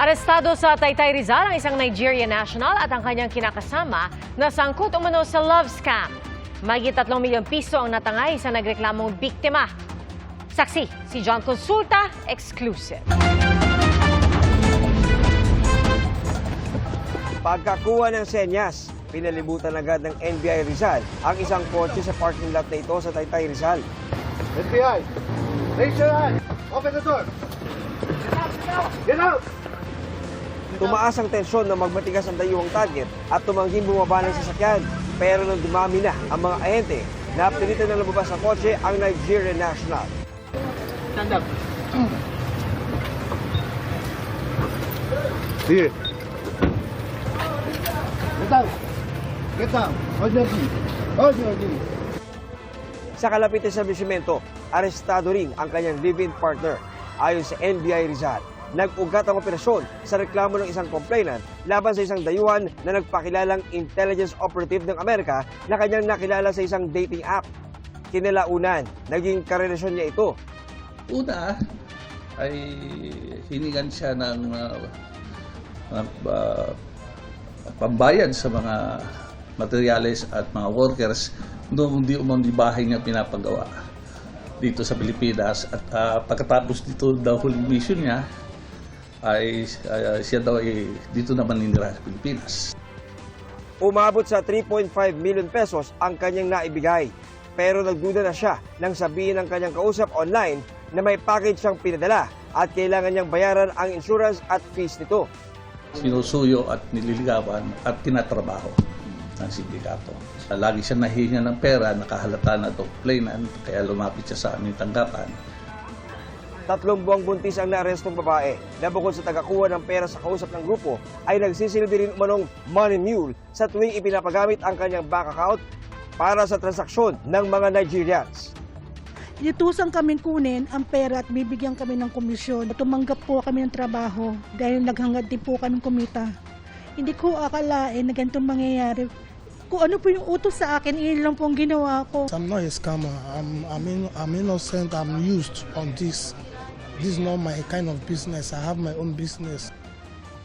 Arestado sa Taytay Rizal ang isang Nigerian national at ang kanyang kinakasama na sangkot umano sa love scam. Mahigit 3 milyong piso ang natangay sa nagreklamong biktima. Saksi, si John Consulta, exclusive. Pagkakuha ng senyas, pinalibutan agad ng NBI Rizal ang isang kotse sa parking lot na ito sa Taytay Rizal. FBI, raise your hand. Open the door. Get out! Tumaas ang tensyon na magmatigas ang dayuhang target at tumangging bumaba ng sasakyan. Pero nang dumami na ang mga ahente, napilitan na lumabas sa kotse ang Nigerian national. Stand up. Here. Get down. Get down. Hold your knee. Hold your knee. Sa kalapit na establishmento, arestado rin ang kanyang live-in partner. Ayon sa NBI Rizal, nag-ugat ang operasyon sa reklamo ng isang complainant laban sa isang dayuhan na nagpakilalang intelligence operative ng Amerika na kanyang nakilala sa isang dating app. Kinalaunan, naging karelasyon niya ito. Una ay hiningan siya ng pambayad sa mga materyales at mga workers noong di bahay niya pinapagawa dito sa Pilipinas. At pagkatapos dito daw huling mission niya, ay siya daw ay dito naman ninira sa Pilipinas. Umabot sa 3.5 million pesos ang kanyang naibigay. Pero nagduda na siya nang sabihin ng kanyang kausap online na may package siyang pinadala at kailangan niyang bayaran ang insurance at fees nito. Sinusuyo at nililigawan at tinatrabaho ng sindikato. Lagi siya nahihinga ng pera, nakahalata na ito complainant, kaya lumapit siya sa aming tanggapan. 3 buwang buntis ang naarestong babae na bukod sa tagakuha ng pera sa kausap ng grupo ay nagsisilbi rin umanong money mule sa tuwing ipinapagamit ang kanyang bank account para sa transaksyon ng mga Nigerians. Inutusan kami kunin ang pera at bibigyan kami ng komisyon. Tumanggap po kami ng trabaho dahil naghangad din po kami kumita. Hindi ko akalain na ganitong mangyayari. Kung ano po yung utos sa akin, iyon lang po ang ginawa ko. I'm not a scammer. I'm innocent. I'm used on this. This is not my kind of business. I have my own business.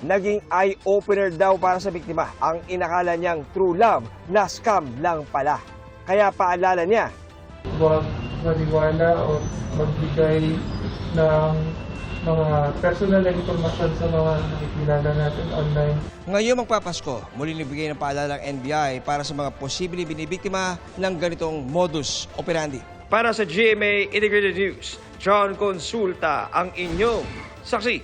Naging eye-opener daw para sa biktima ang inakala niyang true love na scam lang pala. Kaya paalala niya, huwag maniwala o magbigay ng mga personal na impormasyon sa mga nakikilala natin online. ngayong magpapasko, muli nibigay ng paalala ng NBI para sa mga posibleng binibiktima ng ganitong modus operandi. Para sa GMA Integrated News, John Consulta ang inyong saksi.